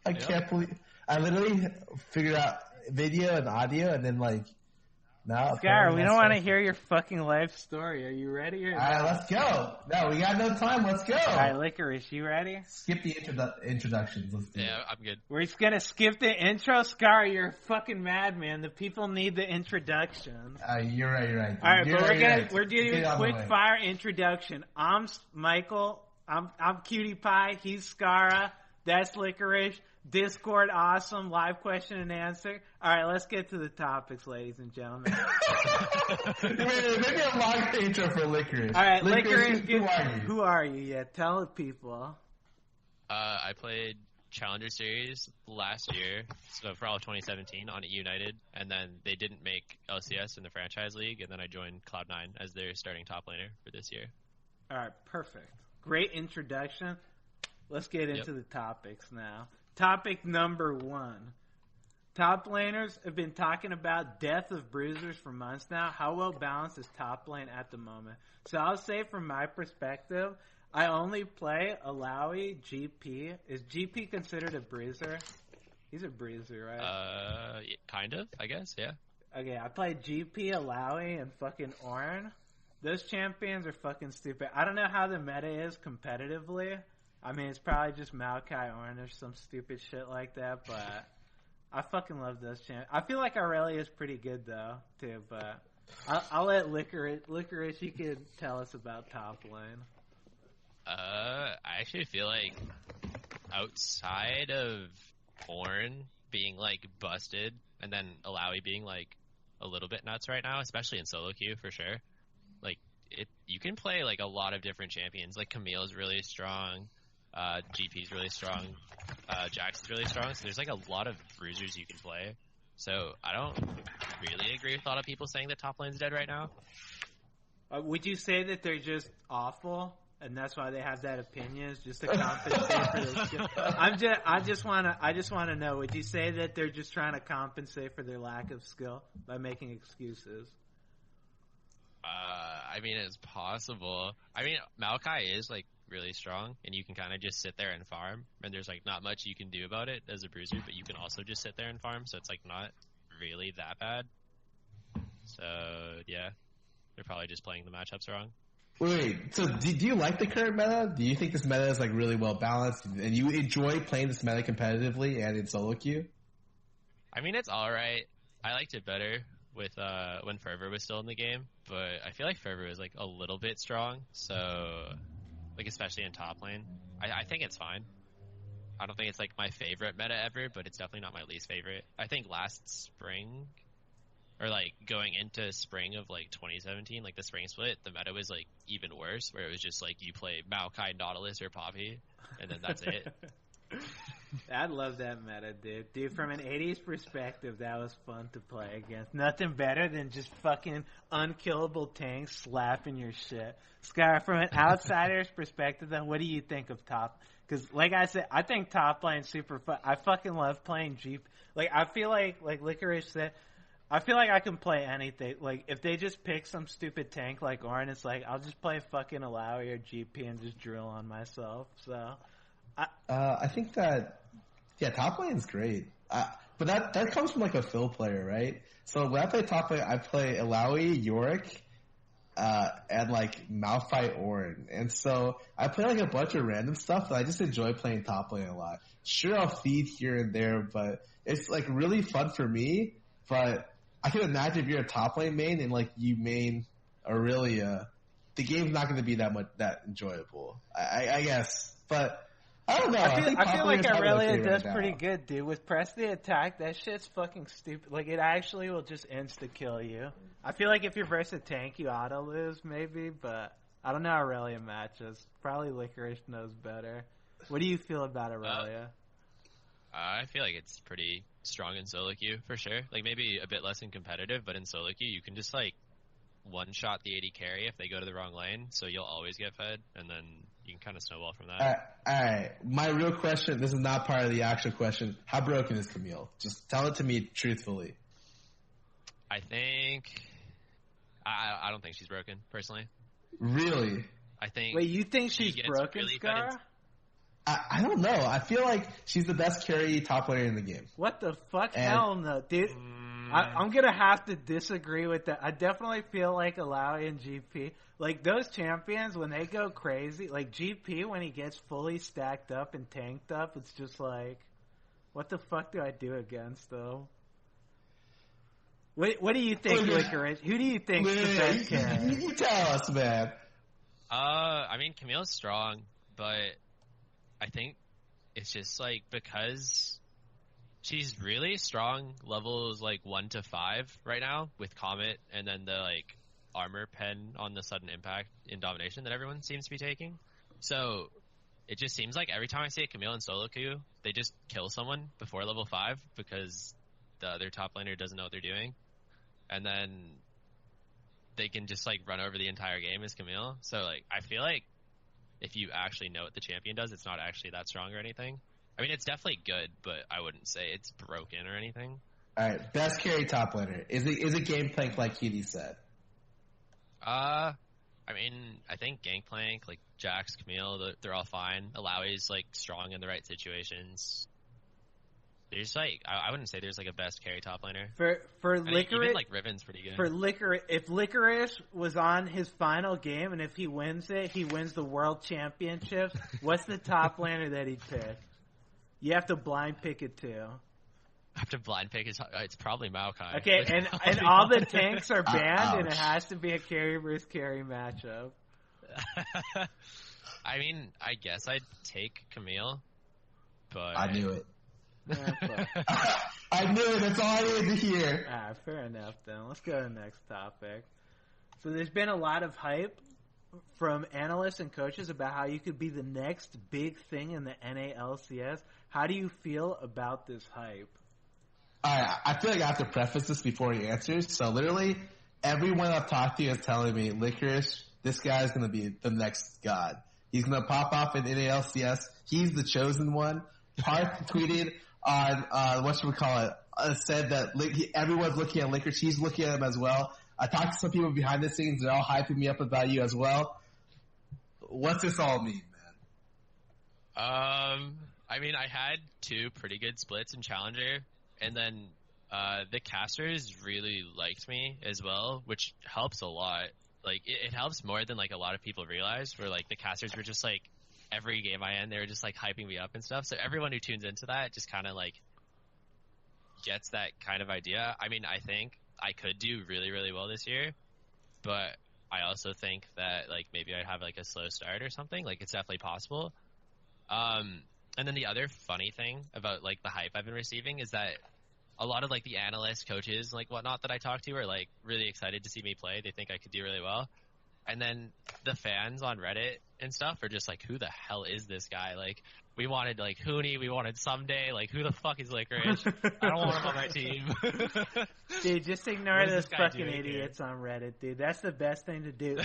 I can't believe I literally figured out video and audio, and then like now. Scar, we don't want to hear your fucking life story. Are you ready? All right, let's go. No, we got no time. Let's go. All right, Licorice, you ready? Skip the introductions. Let's do it. I'm good. We're just gonna skip the intro. Scar, you're a fucking madman. The people need the introduction. You're right. All right, you're but right, we're doing a quick fire introduction. I'm Michael. I'm Cutie Pie. He's Scara. That's Licorice. Discord, awesome. Live question and answer. All right, let's get to the topics, ladies and gentlemen. Maybe a longer intro for Licorice. All right, Licorice. Who are you? Who are you? Yeah, tell the people. I played Challenger Series last year, so for all of 2017 on United, and then they didn't make LCS in the Franchise League, and then I joined Cloud9 as their starting top laner for this year. All right, perfect. Great introduction. Let's get into the topics now. Topic number 1. Top laners have been talking about death of bruisers for months now. How well balanced is top lane at the moment? So I'll say from my perspective, I only play Alawi, GP. Is GP considered a bruiser? He's a bruiser, right? Kind of, I guess, yeah. Okay, I play GP, Alawi, and fucking Ornn. Those champions are fucking stupid. I don't know how the meta is competitively. I mean, it's probably just Maokai Ornn or some stupid shit like that, but I fucking love those champions. I feel like Aurelia is pretty good, though, too, but I'll let Licorice, you could tell us about top lane. I actually feel like outside of Ornn being, like, busted, and then Alawi being, like, a little bit nuts right now, especially in solo queue, for sure, like, you can play, like, a lot of different champions. Like, Camille's really strong. GP's really strong. Jax is really strong. So there's like a lot of bruisers you can play. So I don't really agree with a lot of people saying that top lane's dead right now. Would you say that they're just awful, and that's why they have that opinion, is just to compensate for their skill? I just want to know. Would you say that they're just trying to compensate for their lack of skill by making excuses? I mean, it's possible. I mean, Maokai is like really strong, and you can kind of just sit there and farm, and there's like not much you can do about it as a bruiser, but you can also just sit there and farm, so it's like not really that bad. So yeah, they're probably just playing the matchups wrong. Wait, so do you like the current meta? Do you think this meta is like really well balanced, and you enjoy playing this meta competitively and in solo queue? I mean, it's alright. I liked it better with when Fervor was still in the game, but I feel like Fervor was like a little bit strong, so like especially in top lane. I think it's fine. I don't think it's like my favorite meta ever, but it's definitely not my least favorite. I think last spring, or like going into spring of like 2017, like the spring split, the meta was like even worse, where it was just like you play Maokai, Nautilus, or Poppy, and then that's it. I love that meta, dude. Dude, from an 80s perspective, that was fun to play against. Nothing better than just fucking unkillable tanks slapping your shit. Scar, from an outsider's perspective, then, what do you think of top? Because, like I said, I think top lane's super fun. I fucking love playing Jeep. Like, I feel like Licorice said, I feel like I can play anything. Like, if they just pick some stupid tank like Ornn, it's like, I'll just play fucking Alawi or GP and just drill on myself, so... I think that, yeah, top lane's great. But that comes from like a Phil player, right? So when I play top lane, I play Alawi, Yorick, and like Malphite Ornn. And so I play like a bunch of random stuff, and I just enjoy playing top lane a lot. Sure, I'll feed here and there, but it's like really fun for me. But I can imagine if you're a top lane main and like you main Aurelia, the game's not going to be that enjoyable. I guess, but. I don't know. I feel like Aurelia does pretty good, dude. With press the attack, that shit's fucking stupid. Like, it actually will just insta-kill you. I feel like if you're versus a tank, you auto-lose, maybe, but I don't know how Aurelia matches. Probably Licorice knows better. What do you feel about Aurelia? I feel like it's pretty strong in solo queue, for sure. Like, maybe a bit less in competitive, but in solo queue, you can just, like, one-shot the AD carry if they go to the wrong lane, so you'll always get fed, and then you can kind of snowball from that. Alright, my real question, this is not part of the actual question, how broken is Camille? Just tell it to me truthfully. I think... I don't think she's broken, personally. Really? I think... Wait, you think she's broken, really Scar? I don't know. I feel like she's the best carry top laner in the game. What the fuck? Hell no, dude. I'm gonna have to disagree with that. I definitely feel like Alawi and GP, like those champions when they go crazy, like GP when he gets fully stacked up and tanked up, it's just like, what the fuck do I do against though? What do you think, Licorice? Who do you think's the best carry? You tell us, man. I mean, Camille's strong, but I think it's just like because she's really strong levels like 1 to 5 right now with Comet and then the like armor pen on the sudden impact in domination that everyone seems to be taking. So it just seems like every time I see a Camille in solo queue, they just kill someone before level 5 because the other top laner doesn't know what they're doing. And then they can just like run over the entire game as Camille. So like I feel like if you actually know what the champion does, it's not actually that strong or anything. I mean, it's definitely good, but I wouldn't say it's broken or anything. All right, best carry top laner. Is it Gangplank like Kitty said? I mean, I think Gangplank, like Jax, Camille, they're all fine. Alawi's like strong in the right situations. There's like I wouldn't say there's like a best carry top laner. For Licorice, even like Riven's pretty good. For Licorice, if Licorice was on his final game and if he wins it, he wins the world championships. What's the top laner that he'd pick? You have to blind pick it too. I have to blind pick it. It's probably Maokai. Okay, and all the tanks are banned, and it has to be a carry versus carry matchup. I mean, I guess I'd take Camille, but I knew it. I knew it. That's all I needed to hear. Fair enough then. Let's go to the next topic. So there's been a lot of hype from analysts and coaches about how you could be the next big thing in the NA LCS. How do you feel about this hype? I feel like I have to preface this before he answers. So literally, everyone I've talked to is telling me, Licorice, this guy's going to be the next god. He's going to pop off in NALCS. He's the chosen one. Parth tweeted on, said that everyone's looking at Licorice. He's looking at him as well. I talked to some people behind the scenes. They're all hyping me up about you as well. What's this all mean, man? I mean, I had 2 pretty good splits in Challenger, and then the casters really liked me as well, which helps a lot. Like, it helps more than, like, a lot of people realize, where, like, the casters were just, like, every game I end, they were just, like, hyping me up and stuff. So everyone who tunes into that just kind of, like, gets that kind of idea. I mean, I think I could do really, really well this year, but I also think that, like, maybe I'd have, like, a slow start or something. Like, it's definitely possible. And then the other funny thing about, like, the hype I've been receiving is that a lot of, like, the analysts, coaches, like, whatnot that I talk to are, like, really excited to see me play. They think I could do really well. And then the fans on Reddit and stuff are just like, who the hell is this guy? Like, we wanted, like, Huni, we wanted Someday. Like, who the fuck is Licorice? I don't want him on my team. Dude, just ignore those fucking idiots on Reddit, dude. That's the best thing to do.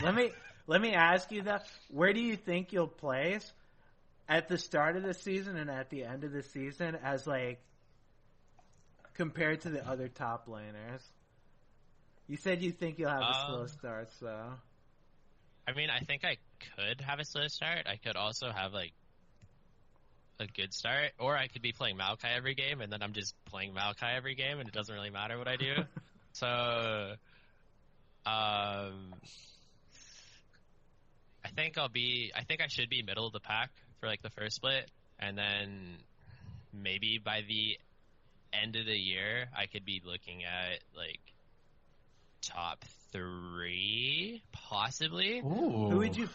Let me ask you though, where do you think you'll place at the start of the season and at the end of the season as, like, compared to the other top laners? You said you think you'll have a slow start, so. I mean, I think I could have a slow start. I could also have, like, a good start. Or I could be playing Maokai every game, and then I'm just playing Maokai every game, and it doesn't really matter what I do. So, I think I should be middle of the pack for, like, the first split. And then maybe by the end of the year, I could be looking at, like, top 3, possibly. Ooh. Who would you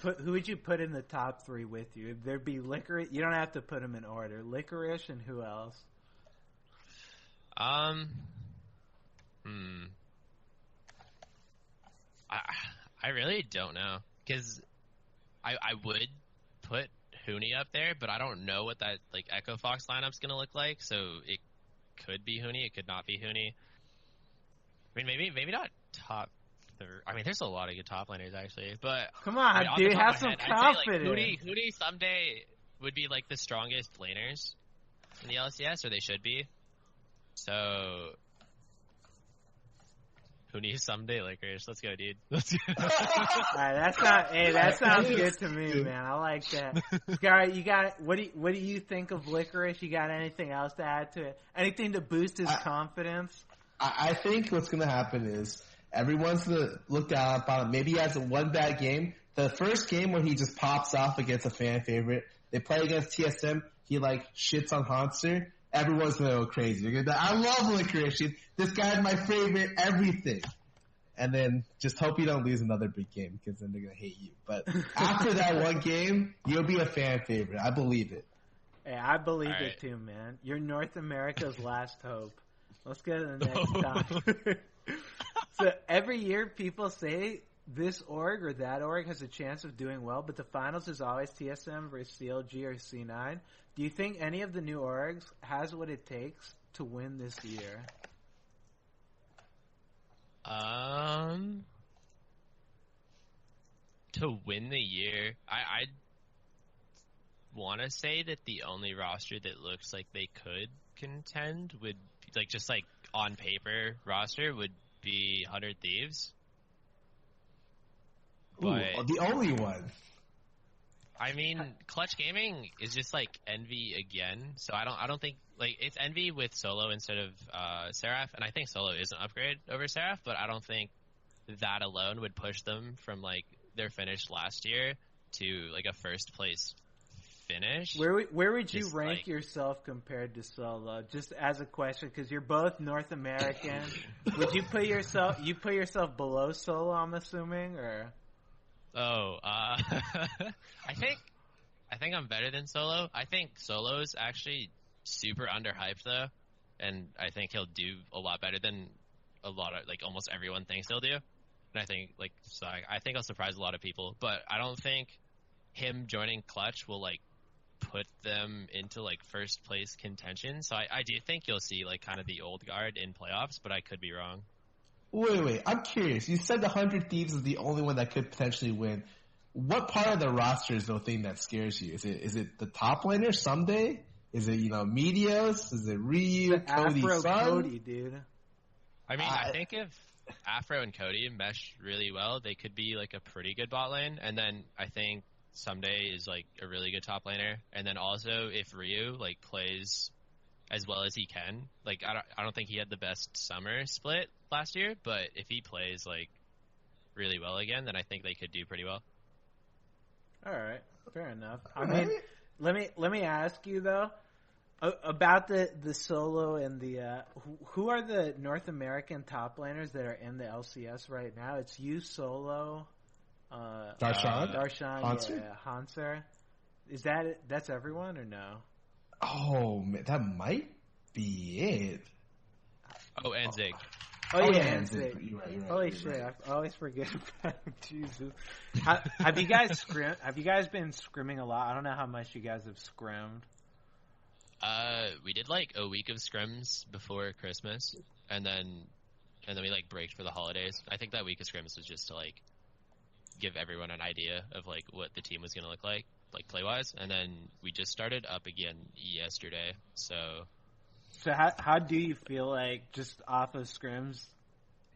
put in the top 3 with you? There'd be Licorice. You don't have to put them in order. Licorice and who else? I really don't know, because I would put Huni up there, but I don't know what that, like, Echo Fox lineup's gonna look like. So it could be Huni, it could not be Huni. I mean, maybe not top 3. I mean, there's a lot of good top laners, actually. But come on, dude, have some confidence. Like, Huni someday would be, like, the strongest laners in the LCS, or they should be. So Who needs someday Licorice? Let's go, dude. Let's go. Alright, that sounds good to me, man. I like that. Scar, you got what do you think of Licorice? You got anything else to add to it? Anything to boost his confidence? I think what's going to happen is everyone's going to look down upon him. Maybe he has one bad game. The first game where he just pops off against a fan favorite, they play against TSM, he shits on Hanser. Everyone's going to go crazy. They're going to be I love Licorice. This guy's my favorite everything. And then just hope you don't lose another big game because then they're going to hate you. But after that one game, you'll be a fan favorite. I believe it. Hey, I believe it too, man. You're North America's last hope. Let's go to the next topic. So every year people say this org or that org has a chance of doing well, but the finals is always TSM versus CLG or C9. Do you think any of the new orgs has what it takes to win this year? To win the year, I want to say that the only roster that looks like they could contend would just on paper roster would be 100 Thieves. But the only one. I mean, Clutch Gaming is just Envy again, so I don't think it's Envy with Solo instead of Seraph, and I think Solo is an upgrade over Seraph, but I don't think that alone would push them from their finish last year to a first place finish. Where would you rank yourself compared to Solo? Just as a question, because you're both North American. Would you put yourself below Solo? I'm assuming, or I think I'm better than Solo. I think Solo's actually super underhyped though, and I think he'll do a lot better than a lot of almost everyone thinks he'll do. And I think I think I'll surprise a lot of people, but I don't think him joining Clutch will put them into first place contention. So I do think you'll see kind of the old guard in playoffs, but I could be wrong. Wait. I'm curious. You said the 100 Thieves is the only one that could potentially win. What part of the roster is the thing that scares you? Is it the top laner someday? Is it Meteos? Is it Ryu? Cody, Cody, dude. I mean, I think if Afro and Cody mesh really well, they could be a pretty good bot lane. And then I think Someday is a really good top laner. And then also if Ryu plays as well as he can, I don't think he had the best summer split last year, but if he plays really well again, then I think they could do pretty well. All right, fair enough. I mean, let me ask you though about the Solo and the who are the North American top laners that are in the LCS right now? It's you, Solo, Darshan, Hanser? Yeah, Hanser. Is that's everyone or no? Oh man, that might be it. Oh, and Zig. Oh yeah, and Zig. You're right. Holy shit! Right. I always forget about him. Jesus. Have you guys been scrimming a lot? I don't know how much you guys have scrimmed. We did a week of scrims before Christmas, and then we braked for the holidays. I think that week of scrims was just to give everyone an idea of what the team was going to look like play wise, and then we just started up again yesterday. So how do you feel just off of scrims?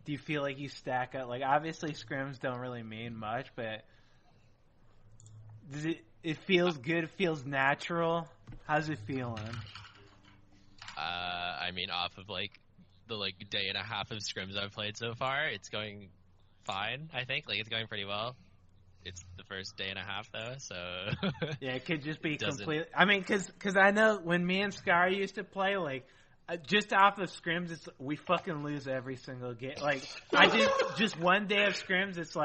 Do you feel you stack up? Obviously scrims don't really mean much, but does it feels good? It feels natural. How's it feeling? I mean, off of the day and a half of scrims I've played so far, it's going fine. I think it's going pretty well. It's the first day and a half though, so yeah, it could just be completely. I mean, because I know when me and Scar used to play, just off of scrims, we fucking lose every single game. I just one day of scrims, it's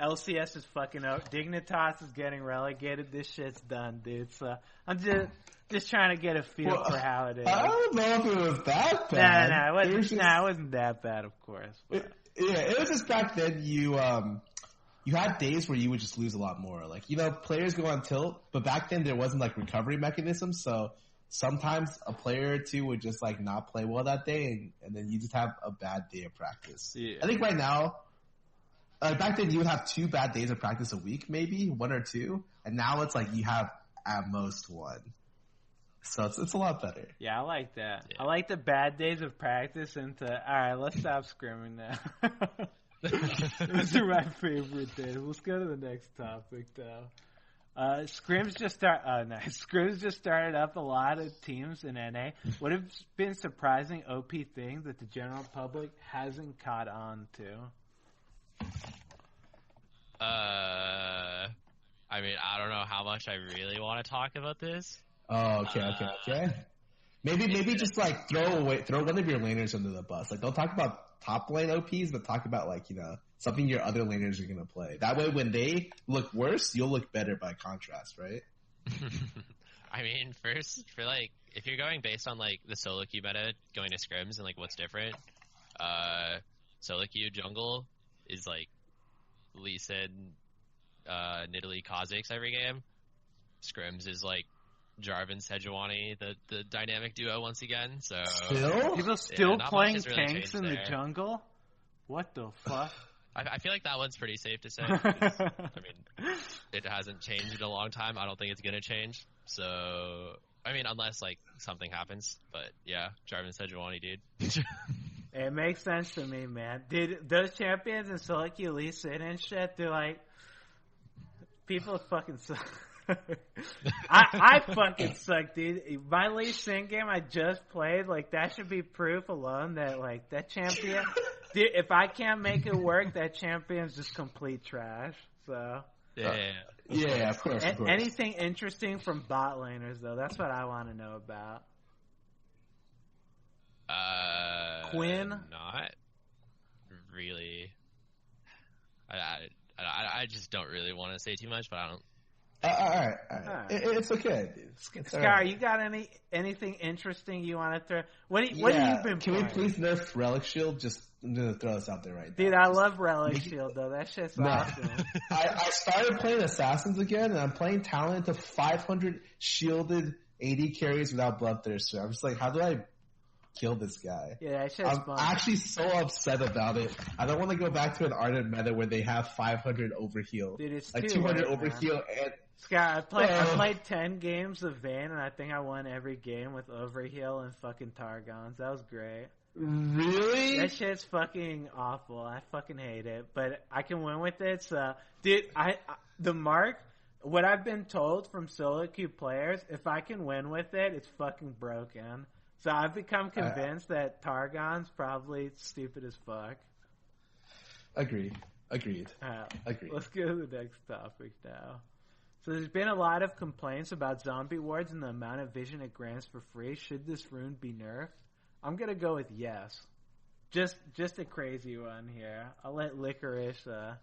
LCS is fucking out. Dignitas is getting relegated. This shit's done, dude. So I'm just trying to get a feel for how it is. I don't know if it was that bad. No, it wasn't that bad, of course. It was just back then. You had days where you would just lose a lot more. Players go on tilt, but back then there wasn't recovery mechanisms, so sometimes a player or two would just not play well that day, and then you just have a bad day of practice. Yeah. I think right now, back then you would have 2 bad days of practice a week, maybe 1 or 2, and now it's you have at most 1. So it's a lot better. Yeah, I like that. Yeah. I like the bad days of practice into, alright, let's stop scrimming now. Those are my favorite days. Let's go to the next topic, though. Scrims just started up a lot of teams in NA. What have been surprising OP things that the general public hasn't caught on to? I mean, I don't know how much I really want to talk about this. Oh, okay. Maybe just like throw one of your laners under the bus. Like don't talk about top lane OPs, but talk about like, you know, something your other laners are gonna play. That way when they look worse, you'll look better by contrast, right? I mean, first, for like, if you're going based on like the solo queue meta, going to scrims and like what's different, solo queue jungle is like Lee Sin, Nidalee, Kha'Zix every game. Scrims is like Jarvan, Sejuani, the dynamic duo once again. So People still playing really tanks in the jungle? What the fuck? I feel like that one's pretty safe to say. I mean, it hasn't changed in a long time. I don't think it's gonna change. So, I mean, unless like something happens. But yeah, Jarvan, Sejuani, dude. It makes sense to me, man. Dude, those champions in solo queue, Lee Sin and shit, they're like, people fucking suck. I fucking suck, dude. My Lee Sin game I just played, like, that should be proof alone that, like, that champion, dude, if I can't make it work, that champion's just complete trash, so. Yeah, of course. Anything interesting from bot laners, though? That's what I want to know about. Quinn? Not really. I just don't really want to say too much, but I don't. All right. It's okay, dude. Scar, right. you got anything interesting you want to throw? What have you been Can playing? we please nerf Relic Shield? I'm gonna throw this out there right now. Dude, I love Relic Shield, though. That shit's awesome. I started playing Assassins again, and I'm playing Talent to 500 shielded AD carries without Bloodthirster. I'm just like, how do I kill this guy? Yeah, that shit's fun. I'm actually so upset about it. I don't want to go back to an Ardent meta where they have 500 overheal. Dude, it's like too 200 late, overheal and... Scott, I played 10 games of Vayne, and I think I won every game with overheal and fucking Targons. That was great. Really? That shit's fucking awful. I fucking hate it, but I can win with it. So, dude, the mark, what I've been told from solo queue players, if I can win with it, it's fucking broken. So I've become convinced that Targon's probably stupid as fuck. Agreed. Agreed. Let's go to the next topic now. So there's been a lot of complaints about zombie wards and the amount of vision it grants for free. Should this rune be nerfed? I'm gonna go with yes. Just a crazy one here. I'll let Licorice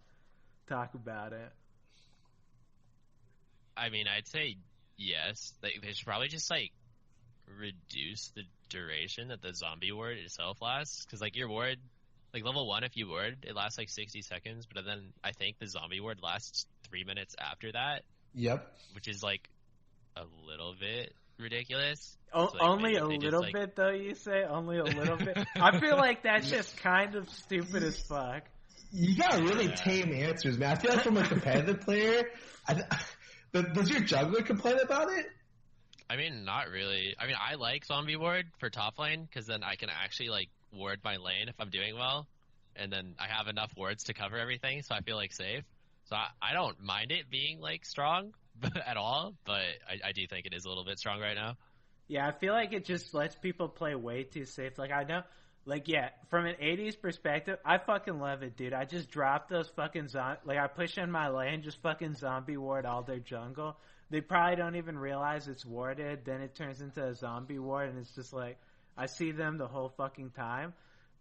talk about it. I mean, I'd say yes. They should probably just like reduce the duration that the zombie ward itself lasts. Because like your ward, like level 1, if you ward, it lasts like 60 seconds. But then I think the zombie ward lasts 3 minutes after that. Yep. Which is like a little bit ridiculous. So, like, only a little bit, though, you say? Only a little bit? I feel like that's just kind of stupid as fuck. You got really tame answers, man. I feel like from a competitive player, does your jungler complain about it? I mean, not really. I mean, I like zombie ward for top lane, because then I can actually, like, ward my lane if I'm doing well, and then I have enough wards to cover everything, so I feel, like, safe. So I don't mind it being, like, strong at all, but I do think it is a little bit strong right now. Yeah, I feel like it just lets people play way too safe. Like, I know, like, yeah, from an 80s perspective, I fucking love it, dude. I just drop those fucking like, I push in my lane, just fucking zombie ward all their jungle. They probably don't even realize it's warded, then it turns into a zombie ward, and it's just like, I see them the whole fucking time.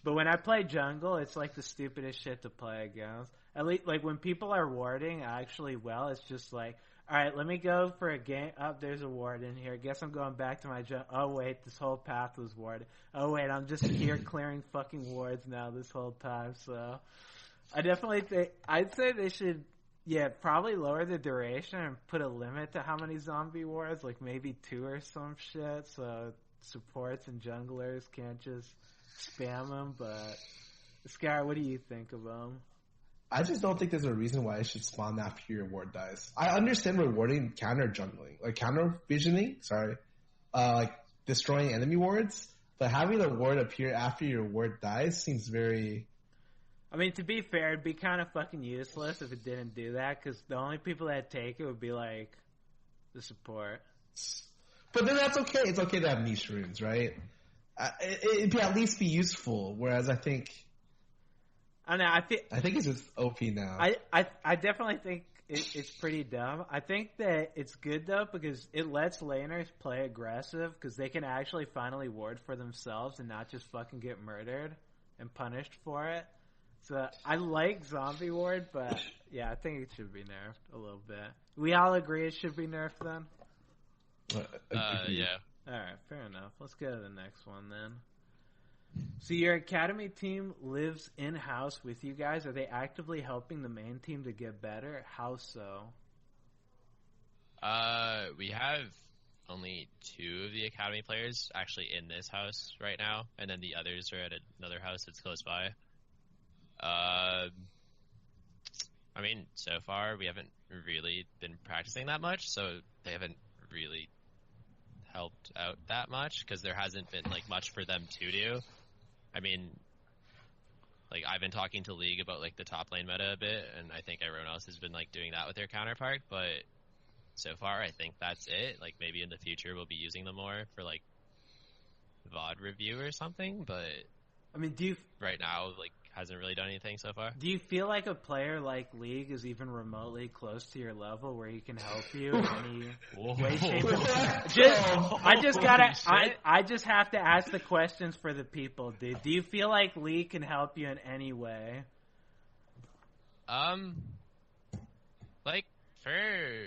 But when I play jungle, it's like the stupidest shit to play against. At least, like, when people are warding actually well, it's just like, alright, let me go for a game. Oh, there's a ward in here. Guess I'm going back to my jungle. Oh, wait, this whole path was warded. Oh, wait, I'm just here clearing fucking wards now this whole time. So, I definitely think, I'd say they should, probably lower the duration and put a limit to how many zombie wards, like maybe 2 or some shit, so supports and junglers can't just spam them. But, Scar, what do you think of them? I just don't think there's a reason why it should spawn after your ward dies. I understand rewarding counter jungling, like counter visioning, like destroying enemy wards, but having the ward appear after your ward dies seems very. I mean, to be fair, it'd be kind of fucking useless if it didn't do that, because the only people that take it would be like the support. But then that's okay. It's okay to have niche runes, right? It'd at least be useful. Whereas I think it's just OP now. I definitely think it's pretty dumb. I think that it's good though because it lets laners play aggressive because they can actually finally ward for themselves and not just fucking get murdered and punished for it. So I like zombie ward, but yeah, I think it should be nerfed a little bit. We all agree it should be nerfed then? Yeah. Alright, fair enough. Let's go to the next one then. So your academy team lives in-house with you guys. Are they actively helping the main team to get better? How so? We have only 2 of the academy players actually in this house right now, and then the others are at another house that's close by. I mean, so far we haven't really been practicing that much, so they haven't really helped out that much because there hasn't been like much for them to do. I mean, like I've been talking to League about like the top lane meta a bit, and I think everyone else has been like doing that with their counterpart, but so far I think that's it. Like maybe in the future we'll be using them more for like VOD review or something, but I mean, right now like hasn't really done anything so far. Do you feel like a player like League is even remotely close to your level where he can help you in any way, shape, or form? I just have to ask the questions for the people, dude. Do you feel like League can help you in any way? Like for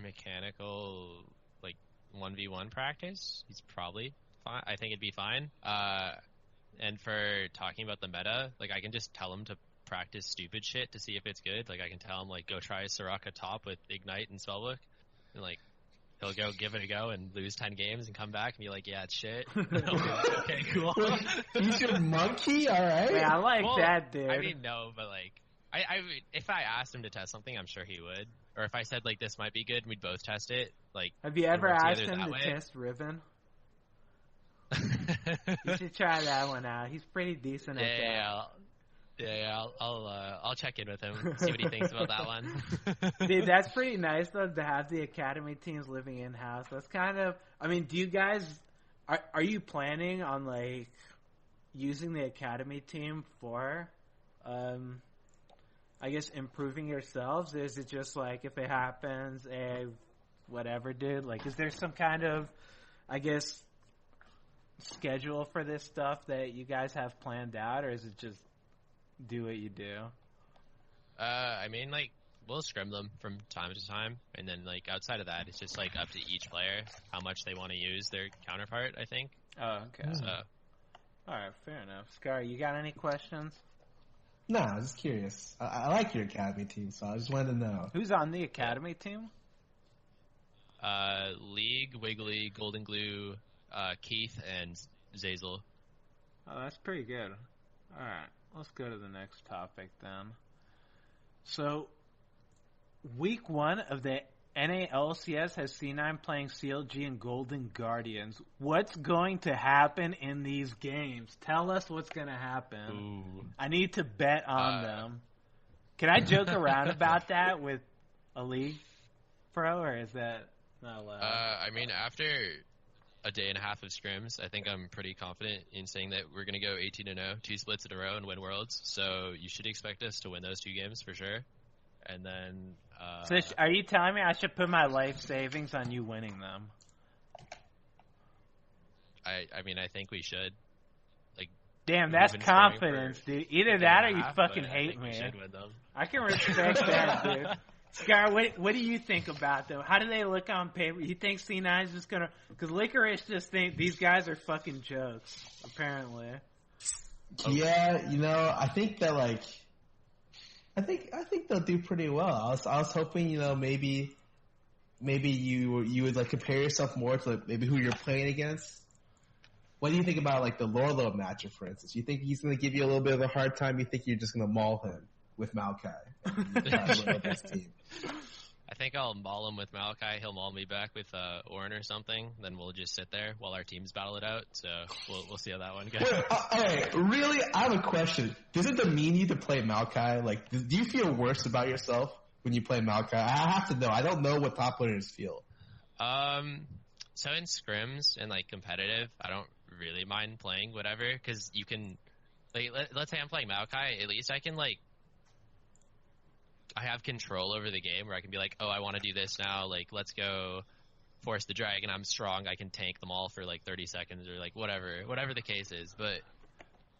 mechanical like 1v1 practice, he's probably fine. I think it'd be fine. And for talking about the meta, like I can just tell him to practice stupid shit to see if it's good. Like I can tell him like go try Soraka top with Ignite and Spellbook, and like he'll go give it a go and lose 10 games and come back and be like, yeah, it's shit. Okay, cool. He's your monkey, all right. Yeah, I like that, dude. I mean, no, but like I if I asked him to test something, I'm sure he would. Or if I said like this might be good, and we'd both test it. Like, have you ever asked him to test Riven? You should try that one out. He's pretty decent at that. I'll check in with him, see what he thinks about that one. Dude, that's pretty nice though to have the academy teams living in house. That's kind of. I mean, do you guys are you planning on like using the academy team for, I guess improving yourselves? Or is it just like if it happens, whatever, dude? Like, is there some kind of, I guess, schedule for this stuff that you guys have planned out, or is it just do what you do? I mean, like, we'll scrim them from time to time, and then, like, outside of that, it's just, like, up to each player how much they want to use their counterpart, I think. Oh, okay. So, alright, fair enough. Scar, you got any questions? No, I was just curious. I like your academy team, so I just wanted to know. Who's on the academy team? League, Wiggly, Golden Glue, Keith, and Zazel. Oh, that's pretty good. Alright, let's go to the next topic then. So, week 1 of the NA LCS has C9 playing CLG and Golden Guardians. What's going to happen in these games? Tell us what's going to happen. Ooh. I need to bet on them. Can I joke around about that with a League Pro, or is that not allowed? I mean, after a day and a half of scrims, I think I'm pretty confident in saying that we're going to go 18-0, 2 splits in a row, and win Worlds. So you should expect us to win those 2 games for sure. And then... so are you telling me I should put my life savings on you winning them? I mean, I think we should. Like, damn, that's confidence, dude. Either that or you fucking hate me. We should win them. I can respect that, dude. Scar, what do you think about them? How do they look on paper? You think C9 is just gonna... Because Licorice just think these guys are fucking jokes, apparently. Yeah, you know, I think that, like... I think they'll do pretty well. I was hoping, you know, maybe you would, like, compare yourself more to, like, maybe who you're playing against. What do you think about, like, the Lorlo matchup, for instance? You think he's going to give you a little bit of a hard time? You think you're just going to maul him with Maokai? I think I'll maul him with Maokai. He'll maul me back with Ornn or something. Then we'll just sit there while our teams battle it out. So we'll see how that one goes. Wait, alright, really? I have a question. Does it demean you to play Maokai? Like, do you feel worse about yourself when you play Maokai? I have to know. I don't know what top players feel. So in scrims and like competitive, I don't really mind playing whatever because you can, like, let's say I'm playing Maokai. At least I can like. I have control over the game where I can be like, oh, I want to do this now. Like, let's go force the dragon. I'm strong. I can tank them all for like 30 seconds or like whatever the case is. But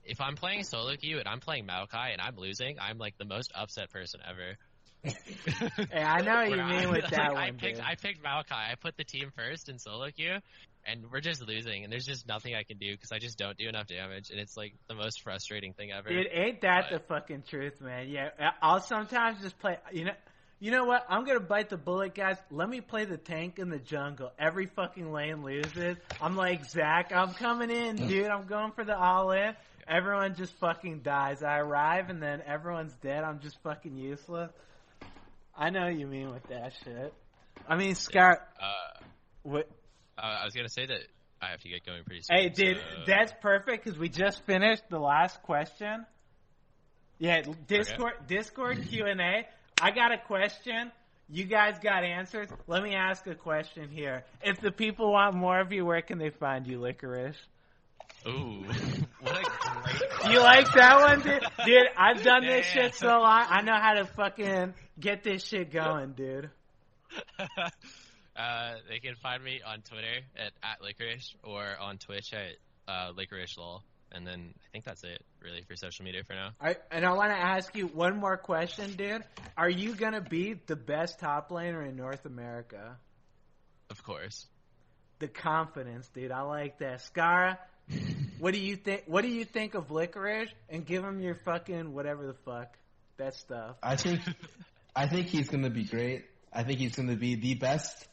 if I'm playing solo queue and I'm playing Maokai and I'm losing, I'm like the most upset person ever. Hey, I know what you mean with that one. I picked Maokai. I put the team first in solo queue, and we're just losing, and there's just nothing I can do because I just don't do enough damage, and it's like the most frustrating thing ever. Dude, ain't that the fucking truth, man? Yeah, I'll sometimes just play. You know what? I'm gonna bite the bullet, guys. Let me play the tank in the jungle. Every fucking lane loses. I'm like, Zach, I'm coming in, dude. I'm going for the all-in. Everyone just fucking dies. I arrive, and then everyone's dead. I'm just fucking useless. I know what you mean with that shit. I mean, Scott. What? I was gonna say that I have to get going pretty soon. Hey, dude, that's perfect because we just finished the last question. Yeah, Discord Q&A. I got a question. You guys got answers. Let me ask a question here. If the people want more of you, where can they find you, Licorice? Ooh, what a great. You like that one, dude? Dude, I've done this shit so long. I know how to fucking get this shit going, dude. They can find me on Twitter at Licorice or on Twitch at Licorice Lol. And then I think that's it, really, for social media for now. And I want to ask you one more question, dude. Are you going to be the best top laner in North America? Of course. The confidence, dude. I like that. Skara, what do you think? What do you think of Licorice? And give him your fucking whatever the fuck that stuff. I think he's going to be great. I think he's going to be the best.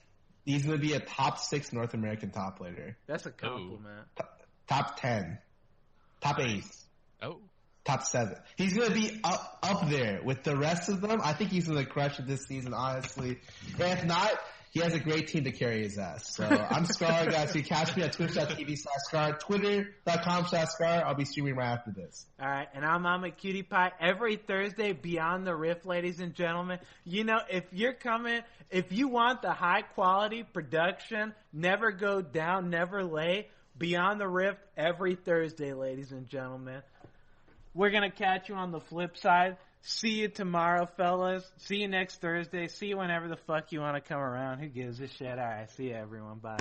He's going to be a top 6 North American top laner. That's a compliment. Top 10. Top 8. Oh. Top 7. He's going to be up there with the rest of them. I think he's going to crush it this season, honestly. And if not, he has a great team to carry his ass. So I'm Scar, guys. You can catch me at twitch.tv/Scar, twitter.com/Scar. I'll be streaming right after this. All right, and I'm Ahmed Cutie Pie. Every Thursday, Beyond the Rift, ladies and gentlemen. You know, if you're coming, if you want the high-quality production, never go down, never late, Beyond the Rift every Thursday, ladies and gentlemen. We're going to catch you on the flip side. See you tomorrow, fellas. See you next Thursday. See you whenever the fuck you want to come around. Who gives a shit? All right, see you, everyone. Bye.